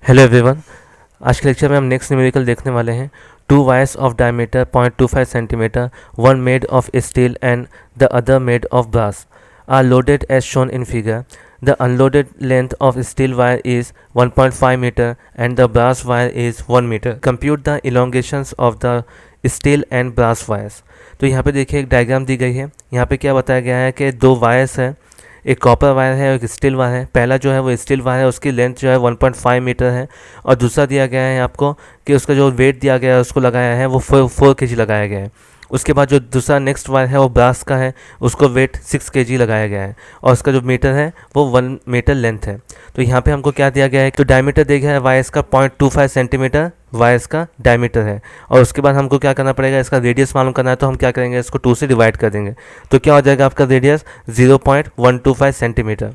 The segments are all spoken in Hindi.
Hello everyone. आज के लेक्चर में हम नेक्स्ट न्यूमेरिकल देखने वाले हैं। Two wires of diameter 0.25 centimetre, one made of steel and the other made of brass, are loaded as shown in figure. The unloaded length of steel wire is 1.5 meter and the brass wire is 1 meter. Compute the elongations of the steel and brass wires. तो यहाँ पे देखिए एक डायग्राम दी गई है। यहाँ पे क्या बताया गया है कि दो वायर्स हैं, एक कॉपर वायर है और एक स्टील वायर है। पहला जो है वो स्टील वायर है, उसकी लेंथ जो है 1.5 मीटर है और दूसरा दिया गया है आपको कि उसका जो वेट दिया गया है उसको लगाया है वो 4 kg लगाया गया है। उसके बाद जो दूसरा नेक्स्ट वायर है वो ब्रास का है, उसको वेट 6 kg लगाया गया है और उसका जो मीटर है वो 1 मीटर लेंथ है। तो यहाँ पे हमको क्या दिया गया है, तो डायमीटर दिया गया है वायर्स का 0.25 सेंटीमीटर वायर्स का डायमीटर है और उसके बाद हमको क्या करना पड़ेगा, इसका रेडियस मालूम करना है। तो हम क्या करेंगे, इसको 2 से डिवाइड कर देंगे। तो क्या हो जाएगा आपका रेडियस 0.125 सेंटीमीटर।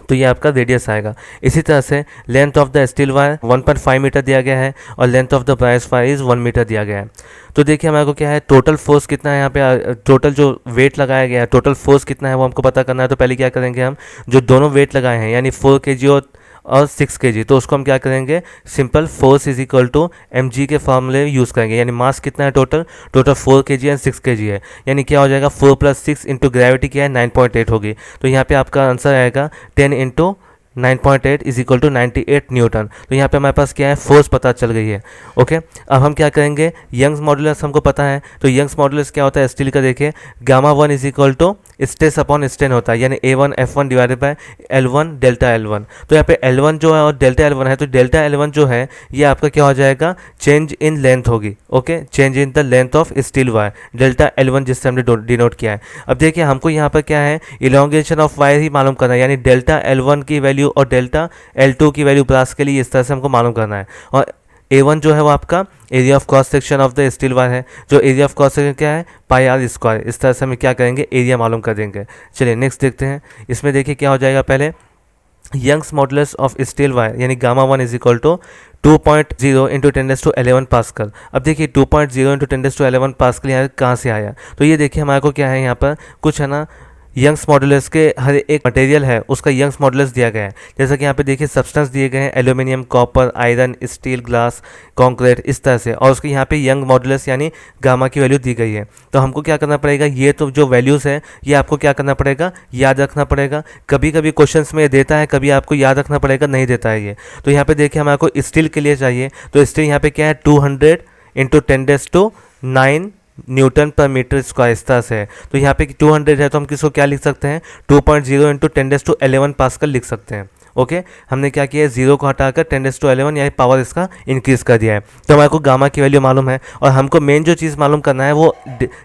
तो ये आपका रेडियस आएगा। इसी तरह से length of the steel wire 1.5 metre दिया गया है और length of the brass wire is 1 metre दिया गया है। तो देखिए हमारे को क्या है, टोटल फोर्स कितना है यहाँ पे, टोटल जो वेट लगाया गया है, टोटल फोर्स कितना है वो हमको पता करना है। तो पहले क्या करेंगे, हम जो दोनों वेट लगाए हैं यानी 4 kg और 6 kg, तो उसको हम क्या करेंगे, simple force is equal to mg के फॉर्मूले यूज़ करेंगे। यानी मास कितना है, टोटल 4 kg एंड 6 kg है। यानी क्या हो जाएगा, 4 + 6 इंटू ग्रेविटी क्या है 9.8 होगी। तो यहाँ पे आपका आंसर आएगा 10 into 9.8 is equal to 98 newton. तो यहाँ पे हमारे पास क्या है, फोर्स पता चल गई है। ओके, अब हम क्या करेंगे, यंग्स मॉडुलस हमको पता है। तो यंग्स मॉडुलस क्या होता है स्टील का, देखिए gamma 1 is equal to stress upon strain होता है, यानी A1 F1 divided by L1 delta L1। तो यहाँ पे L1 जो है और डेल्टा L1 है, तो डेल्टा L1 जो है ये आपका क्या हो जाएगा, चेंज इन लेंथ होगी। Okay, change in the length of steel wire, delta L1 जिससे हमने डिनोट किया है। अब देखिए हमको यहाँ पर क्या है, इलोंगेशन ऑफ वायर ही मालूम करना है, यानी डेल्टा L1 की वैल्यू और डेल्टा L2 की वैल्यू ब्रास के लिए इस तरह से हमको मालूम करना है। और A1 जो है वो आपका area of cross section of the steel wire है, जो एरिया ऑफ क्रॉस सेक्शन क्या है, πr²। इस तरह से हम क्या करेंगे, एरिया मालूम कर देंगे। चलिए नेक्स्ट देखते हैं। इसमें देखिए क्या हो जाएगा, पहले Young's modulus of steel wire यानी gamma 1 is equal to 2.0 into 10⁻11 pascal. अब देखिए 2.0 इंटू 10⁻11 पास्कल यहाँ कहाँ से आया, तो ये देखिए हमारे को क्या है, यहाँ पर कुछ है ना यंग्स मॉडुलस के हर एक मटेरियल है उसका यंग्स मॉडुलस दिया गया है। जैसा कि यहाँ पे देखिए सब्सटेंस दिए गए हैं, aluminium, copper, iron, steel, glass, concrete, इस तरह से, और उसके यहाँ पे यंग मॉडुलस यानी गामा की वैल्यू दी गई है। तो हमको क्या करना पड़ेगा, ये तो जो वैल्यूज़ है ये आपको क्या करना पड़ेगा, याद रखना पड़ेगा। कभी कभी क्वेश्चन में देता है, कभी आपको याद रखना पड़ेगा, नहीं देता है ये। तो यहाँ पे देखिए हमारे को स्टील के लिए चाहिए, तो स्टील यहाँ पे क्या है 200 इंटू 10⁻9 न्यूटन पर मीटर स्क्वायर इस तरह से है। तो यहाँ पे 200 है तो हम किसको क्या लिख सकते हैं, 2.0 इंटू 10⁻11 पास्कल लिख सकते हैं। ओके, हमने क्या किया है, 0 को हटाकर 10⁻11 यानी पावर इसका इंक्रीज कर दिया है। तो हमारे को गामा की वैल्यू मालूम है और हमको मेन जो चीज़ मालूम करना है वो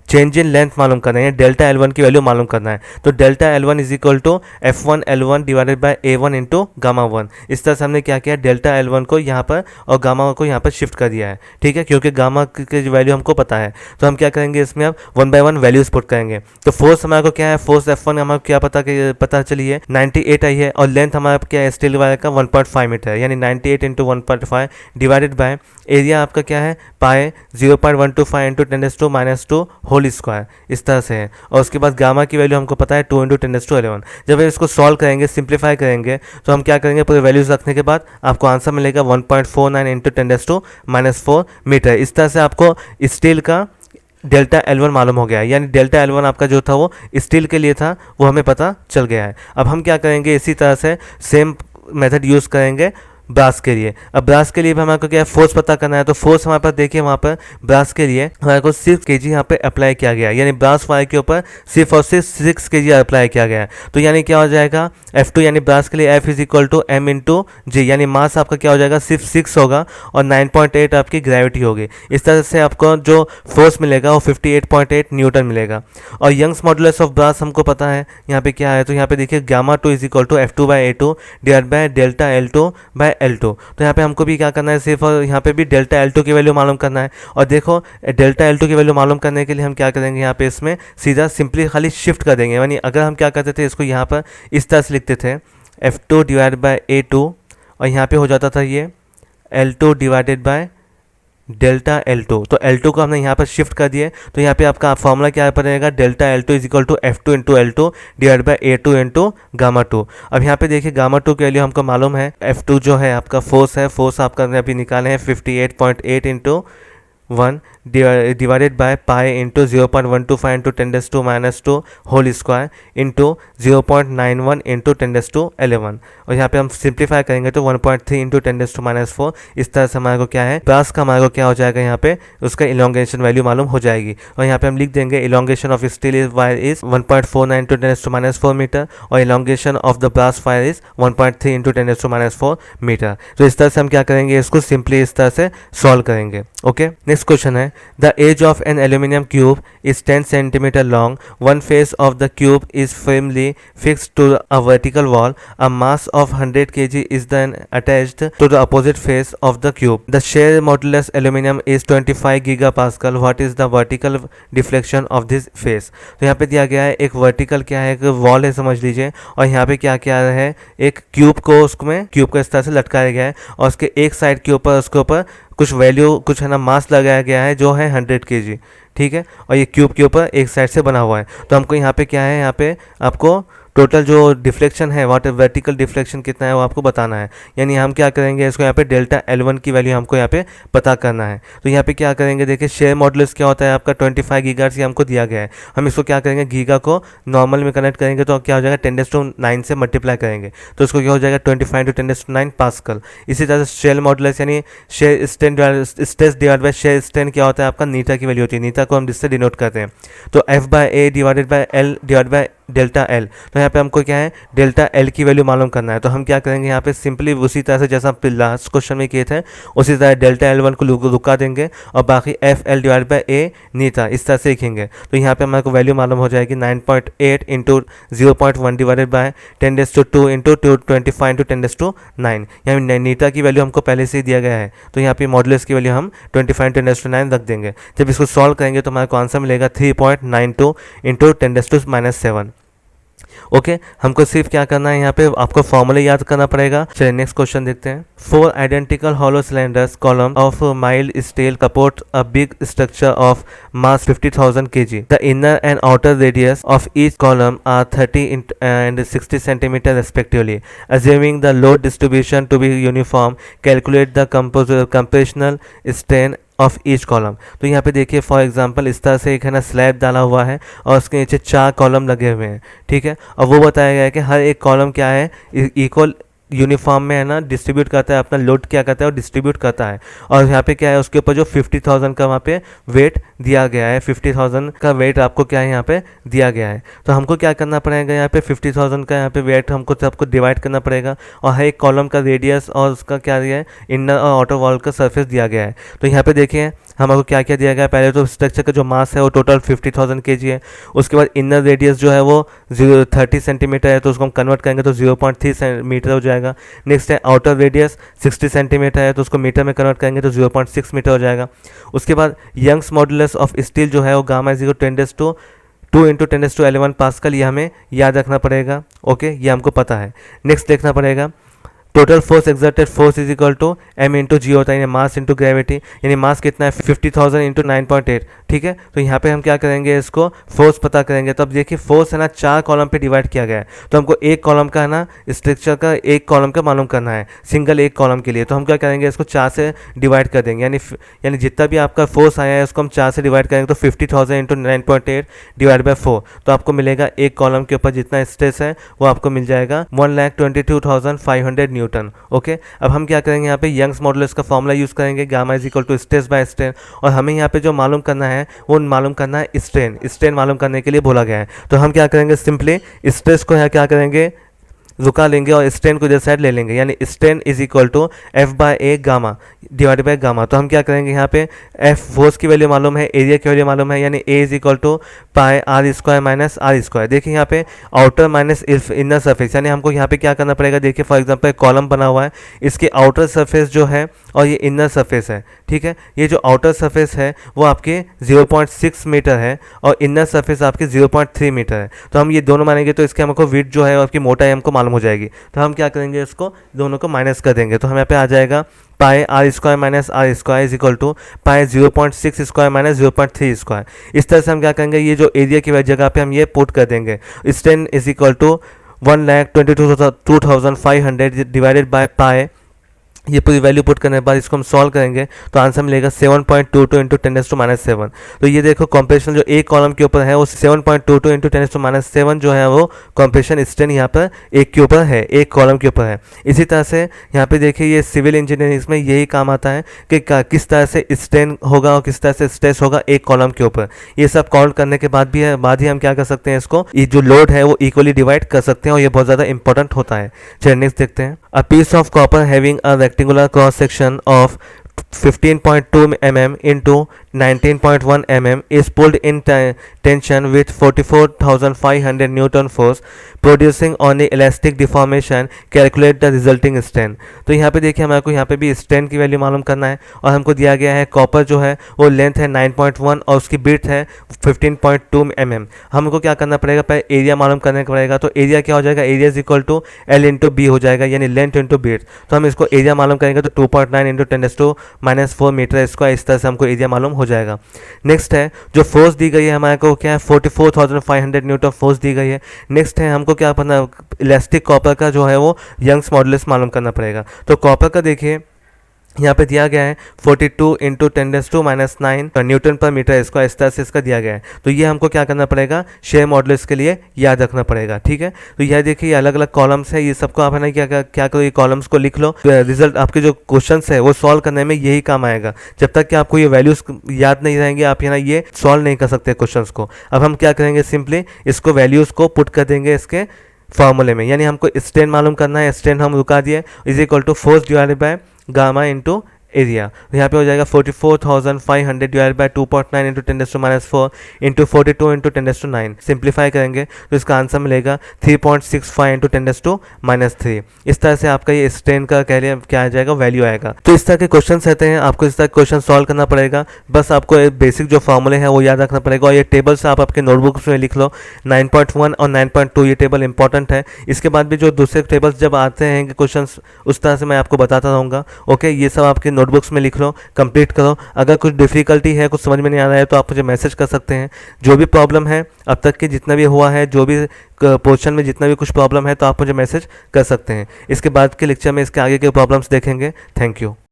चेंज इन लेंथ मालूम करना है, डेल्टा L1 की वैल्यू मालूम करना है। तो delta L1 is equal to F1 L1 divided by A1 into gamma 1। इस तरह से हमने क्या किया, डेल्टा L1 को यहाँ पर और गामा को यहाँ पर शिफ्ट कर दिया है। ठीक है, क्योंकि गामा की वैल्यू हमको पता है। तो हम क्या करेंगे, इसमें अब 1 बाय 1 वैल्यूज पुट करेंगे। तो फोर्स हमारे को क्या है, फोर्स F1 हमारे क्या पता चली है 98 आई है और लेंथ हमारा क्या है स्टील वायर का 1.5 मीटर है, यानी 98 इंटू 1.5 डिवाइडेड बाय एरिया आपका क्या है पाए 0.125 इंटू 10⁻² होल स्क्वायर इस तरह से है। और उसके बाद गामा की वैल्यू हमको पता है 2 इंटू 10⁻11। जब इसको सॉल्व करेंगे, सिंप्लीफाई करेंगे, तो हम क्या करेंगे, पूरे वैल्यूज रखने के बाद आपको आंसर मिलेगा 1.49 इंटू 10⁻4 मीटर। इस तरह से आपको स्टील का डेल्टा L1 मालूम हो गया है, यानी डेल्टा L1 आपका जो था वो स्टील के लिए था, वो हमें पता चल गया है। अब हम क्या करेंगे, इसी तरह से सेम मेथड यूज़ करेंगे ब्रास के लिए। अब ब्रास के लिए भी हमारे को क्या है, फोर्स पता करना है। तो फोर्स हमारे पास देखिए वहाँ पर ब्रास के लिए हमारे को 6 kg यहाँ पे अप्लाई किया गया है, यानी ब्रास वायर के ऊपर सिर्फ और सिर्फ 6 kg अप्लाई किया गया है। तो यानी क्या हो जाएगा, F2 यानी ब्रास के लिए F is equal to M into G, यानी मास आपका क्या हो जाएगा, सिर्फ 6 होगा और 9.8 आपकी ग्रेविटी होगी। इस तरह से आपको जो फोर्स मिलेगा वो 58.8 न्यूटन मिलेगा। और यंग्स मॉडुलस ऑफ ब्रास हमको पता है यहाँ पे क्या है, तो यहाँ पे देखिए gamma 2 is equal to F2 by A2 divide by delta L2 by L2। तो यहाँ पे हमको भी क्या करना है, सिर्फ और यहाँ पे भी डेल्टा L2 की वैल्यू मालूम करना है। और देखो डेल्टा L2 की वैल्यू मालूम करने के लिए हम क्या करेंगे, यहाँ पे इसमें सीधा सिंपली खाली शिफ्ट कर देंगे। यानी अगर हम क्या करते थे, इसको यहाँ पर इस तरह से लिखते थे F2 डिवाइड बाय A2 और यहाँ पे हो जाता था ये L2 divided by delta L2। तो L2 को हमने यहाँ पर शिफ्ट कर दिया, तो यहाँ पे आपका फॉर्मूला क्या बनेगा, delta L2 is equal to F2 into L2 divide by A2 into gamma 2। अब यहाँ पे देखिए गामा 2 के वैल्यू हमको मालूम है, F2 जो है आपका फोर्स है, फोर्स आपका अभी निकाले हैं 58.8 into 1 divided by pi into 0.125 into 10⁻² whole square into 0.91 into 10⁻11। और यहाँ पे हम सिंप्लीफाई करेंगे तो 1.3 इंटू 10⁻⁴। इस तरह से हमारे को क्या है, ब्रास का हमारे को क्या हो जाएगा, यहाँ पे उसका इलोंगेशन वैल्यू मालूम हो जाएगी। और यहाँ पे हम लिख देंगे elongation of steel wire is 1.49 into 10⁻⁴ metre और elongation of the brass wire is 1.3 into 10⁻⁴ metre. तो इस तरह से हम क्या करेंगे, इसको सिंपली इस तरह से सॉल्व करेंगे। ओके, नेक्स्ट क्वेश्चन है, the edge of an aluminum cube is 10 cm long. One face of the cube is firmly fixed to a vertical wall. A mass of 100 kg is then attached to the opposite face of the cube. The shear modulus aluminum is 25 gigapascal. What is the vertical deflection of this face? तो यहाँ पे दिया गया है एक वर्टिकल क्या है, एक वॉल है समझ लीजिए, और यहाँ पे क्या क्या है, एक क्यूब को उसमें क्यूब को इस तरह से लटकाया गया है और उसके एक साइड के ऊपर उसके ऊपर कुछ वैल्यू कुछ है ना मास लगाया गया है जो है 100 kg, ठीक है, और ये क्यूब के ऊपर एक साइड से बना हुआ है। तो हमको यहाँ पे क्या है, यहाँ पे आपको टोटल जो डिफ्लेक्शन है वाट वर्टिकल डिफ्लेक्शन कितना है वो आपको बताना है। यानी हम क्या करेंगे, इसको यहाँ पे डेल्टा L1 की वैल्यू हमको यहाँ पे पता करना है। तो यहाँ पे क्या करेंगे, देखिए शेयर मॉडुलस क्या होता है आपका 25 गीगाहर्ट्ज़ हमको दिया गया है। हम इसको क्या करेंगे, गीगा को नॉर्मल में कनेक्ट करेंगे तो क्या हो जाएगा 10⁻9 से मल्टीप्लाई करेंगे तो इसको क्या हो जाएगा 25 × 10⁻9 पास्कल। इसी तरह से शेयर मॉडुलस यानी shear stress divide by shear strain क्या होता है आपका नीटा की वैल्यू होती है। नीटा को हम जिससे डिनोट करते हैं तो F/A divided by L divide by delta L। तो यहाँ पे हमको क्या है डेल्टा L की वैल्यू मालूम करना है। तो हम क्या करेंगे यहाँ पे सिंपली उसी तरह से जैसा लास्ट क्वेश्चन में किए थे उसी तरह डेल्टा L1 को रुका देंगे और बाकी FL डिवाइड बाय A नीटा इस तरह से लिखेंगे। तो यहाँ पे हमारे को वैल्यू मालूम हो जाएगी 9.8 into 0.1 divided by 10⁻² into 25 into 10⁻9। यहाँ नीटा की वैल्यू हमको पहले से ही दिया गया है तो यहाँ पे मॉडुलस की वैल्यू हम 25 × 10⁻9 रख देंगे। जब इसको सॉल्व करेंगे तो हमारे को आंसर मिलेगा 3.92 इंटू 10⁻⁻7। ओके, हमको सिर्फ क्या करना है, यहाँ पे आपको फॉर्मूला याद करना पड़ेगा। चलिए नेक्स्ट क्वेश्चन देखते हैं। 4 identical hollow cylinders column of mild steel support a big structure of mass 50,000 kg. The inner and outer radius of each column are 30 and 60 cm respectively. Assuming the load distribution to be uniform, calculate the compressional strain of each column. तो यहाँ पे देखिए फॉर एग्जांपल इस तरह से एक है ना स्लैब डाला हुआ है और उसके नीचे 4 कॉलम लगे हुए हैं, ठीक है, और वो बताया गया है कि हर एक कॉलम क्या है इक्वल यूनिफॉर्म में है ना डिस्ट्रीब्यूट करता है अपना लोड क्या करता है और डिस्ट्रीब्यूट करता है। और यहाँ पे क्या है उसके ऊपर जो 50,000 का वहाँ पे वेट दिया गया है, 50,000 का वेट आपको क्या है यहाँ पे दिया गया है। तो हमको क्या करना पड़ेगा, यहाँ पे 50,000 का यहाँ पे वेट हमको सबको डिवाइड करना पड़ेगा और हर एक कॉलम का रेडियस और उसका क्या दिया है इनर और आउटर वॉल का सरफेस दिया गया है। तो यहाँ पे देखिए हमको क्या क्या दिया गया है, पहले तो स्ट्रक्चर का जो मास है वो टोटल 50,000 kg है। उसके बाद इनर रेडियस जो है वो 30 सेंटीमीटर है तो उसको हम कन्वर्ट करेंगे तो 0.3 मीटर हो जाएगा। नेक्स्ट है आउटर रेडियस 60 सेंटीमीटर है तो उसको मीटर में कन्वर्ट करेंगे तो 0.6 मीटर हो जाएगा। उसके बाद यंग्स मॉडुलस ऑफ स्टील जो है वो gamma is equal 10⁻2 into 10⁻11 pascal, ये हमें याद रखना पड़ेगा। ओके, ये हमको पता है। नेक्स्ट देखना पड़ेगा total force exerted force is equal to m into g होता है यानी मास इंटू ग्रेविटी, यानी मास कितना है 50,000 इंटू 9.8, ठीक है। तो यहाँ पे हम क्या करेंगे इसको फोर्स पता करेंगे। तो अब देखिए फोर्स है ना 4 कॉलम पे डिवाइड किया गया है तो हमको एक कॉलम का है ना स्ट्रक्चर का एक कॉलम का मालूम करना है सिंगल एक कॉलम के लिए। तो हम क्या करेंगे इसको 4 से डिवाइड कर देंगे, यानी जितना भी आपका फोर्स आया है उसको हम 4 से डिवाइड करेंगे तो 50,000 इंटू 9.8 डिवाइड बाई 4 तो आपको मिलेगा एक कॉलम के ऊपर जितना स्ट्रेस है वो आपको मिल जाएगा 1,22,500 न्यूटन। ओके, अब हम क्या करेंगे यहाँ पे यंग्स मॉडुलस का फॉर्मूला यूज करेंगे gamma is equal to stress by strain, और हमें यहाँ पे जो मालूम करना है वो मालूम करना है स्ट्रेन मालूम करने के लिए बोला गया है। तो हम क्या करेंगे सिंपली स्ट्रेस को यहाँ क्या करेंगे रुका लेंगे और स्ट्रेन को इधर साइड ले लेंगे, यानी strain is equal to F/A gamma divide by gamma. तो हम क्या करेंगे यहाँ पे F फोर्स की वैल्यू मालूम है, एरिया की वैल्यू मालूम है, यानी A is equal to pi R² minus R²। देखिए यहाँ पे आउटर माइनस इनर सरफेस, यानी हमको यहाँ पे क्या करना पड़ेगा, देखिए फॉर एग्जांपल कॉलम बना हुआ है, इसके आउटर सरफेस जो है और ये इनर सरफेस है, ठीक है। ये जो आउटर सरफेस है वो आपके 0.6 मीटर है और इनर सरफेस आपके 0.3 मीटर है। तो हम ये दोनों मानेंगे तो इसके हमको विड्थ जो है और आपकी मोटाई हमको मालूम मालूम हो जाएगी। तो हम क्या करेंगे, इसको दोनों को माइनस कर देंगे। तो हम यहाँ पे आ जाएगा pi R square minus R square is equal to pi 0.6 square minus 0.3 square. इस तरह से हम क्या करेंगे, ये जो एरिया की जगह पे हम ये पुट कर देंगे। Strain is equal to 1,22,500 divided by pi. ये पूरी वैल्यू पुट करने के बाद इसको हम सॉल्व करेंगे तो आंसर मिलेगा 7.22 इंटू 10⁻⁷। तो ये देखो कॉम्प्रेशन जो एक कॉलम के ऊपर है वो 7.22 इंटू 10⁻⁷ जो है वो कॉम्प्रेशन स्ट्रेन यहाँ पर एक के ऊपर है, एक कॉलम के ऊपर है। इसी तरह से यहाँ पे देखिए ये सिविल इंजीनियरिंग में यही काम आता है कि किस तरह से स्ट्रेन होगा और किस तरह से स्ट्रेस होगा एक कॉलम के ऊपर। ये सब काउंट करने के बाद ही हम क्या कर सकते हैं, इसको ये जो लोड है वो इक्वली डिवाइड कर सकते हैं और ये बहुत ज़्यादा इंपॉर्टेंट होता है। चलिए नेक्स्ट देखते हैं। A piece of copper having a rectangular cross section of 15.2 mm into 19.1 mm is pulled in tension with 44,500 Newton force producing only elastic deformation. Calculate the resulting strain. तो यहाँ पे देखिए हमारे को यहाँ पे भी स्ट्रेन की वैल्यू मालूम करना है और हमको दिया गया है कॉपर जो है वो लेंथ है 9.1 और उसकी ब्रेड्थ है 15.2 mm। हमको क्या करना पड़ेगा, पहले एरिया मालूम करने का पड़ेगा। तो एरिया क्या हो जाएगा, area is equal to L into B हो जाएगा, यानी लेंथ इंटू ब्रेड्थ। तो हम इसको एरिया मालूम करेंगे तो 2.9 इंटू 10⁻⁴ मीटर स्क्वायर, इस तरह से हमको एरिया मालूम हो जाएगा। नेक्स्ट है जो फोर्स दी गई है हमारे को क्या है, 44,500 न्यूटन फोर्स दी गई है। नेक्स्ट है हमको क्या करना, इलास्टिक कॉपर का जो है वो यंग्स मॉडुलस मालूम करना पड़ेगा। तो कॉपर का देखिए यहाँ पे दिया गया है 42 इंटू 10⁻⁹ न्यूटन पर मीटर स्क्वायर, इस तरह से इसका दिया गया है। तो ये हमको क्या करना पड़ेगा, शेयर मॉडुलस के लिए याद रखना पड़ेगा, ठीक है। तो यह देखिए अलग अलग कॉलम्स है, ये सबको आप है ना क्या करो, ये कॉलम्स को लिख लो। रिजल्ट आपके जो क्वेश्चन है वो सॉल्व करने में यही काम आएगा। जब तक कि आपको ये वैल्यूज याद नहीं रहेंगे आप है ना ये सॉल्व नहीं कर सकते क्वेश्चन को। अब हम क्या करेंगे, सिंपली इसको वैल्यूज को पुट कर देंगे इसके फॉर्मूले में। यानी हमको स्ट्रेन मालूम करना है, स्ट्रेन हम रुका दिए is equal to force divided by gamma into area. तो यहाँ पे हो जाएगा 44,500 divide by 2.9 into 10⁻⁴ into 42 into 10⁻⁹। Simplify करेंगे तो इसका आंसर मिलेगा 3.65 इंटू 10⁻⁻3। इस तरह से आपका ये स्ट्रेन का कह लिया क्या आ जाएगा, वैल्यू आएगा। तो इस तरह के क्वेश्चन रहते हैं, आपको इस तरह क्वेश्चन सॉल्व करना पड़ेगा। बस आपको बेसिक जो फॉर्मूले हैं वो याद रखना पड़ेगा और ये टेबल्स आप आपके नोटबुक्स में लिख लो। 9.1 और 9.2 ये टेबल इंपॉर्टेंट है। इसके बाद भी जो दूसरे टेबल्स जब आते हैं क्वेश्चन उस तरह से मैं आपको बताता रहूँगा। ओके, ये सब आपके नोटबुक्स में लिख लो, कंप्लीट करो। अगर कुछ डिफिकल्टी है, कुछ समझ में नहीं आ रहा है तो आप मुझे मैसेज कर सकते हैं। जो भी प्रॉब्लम है अब तक के जितना भी हुआ है, जो भी पोर्शन में जितना भी कुछ प्रॉब्लम है तो आप मुझे मैसेज कर सकते हैं। इसके बाद के लेक्चर में इसके आगे के प्रॉब्लम्स देखेंगे। Thank you.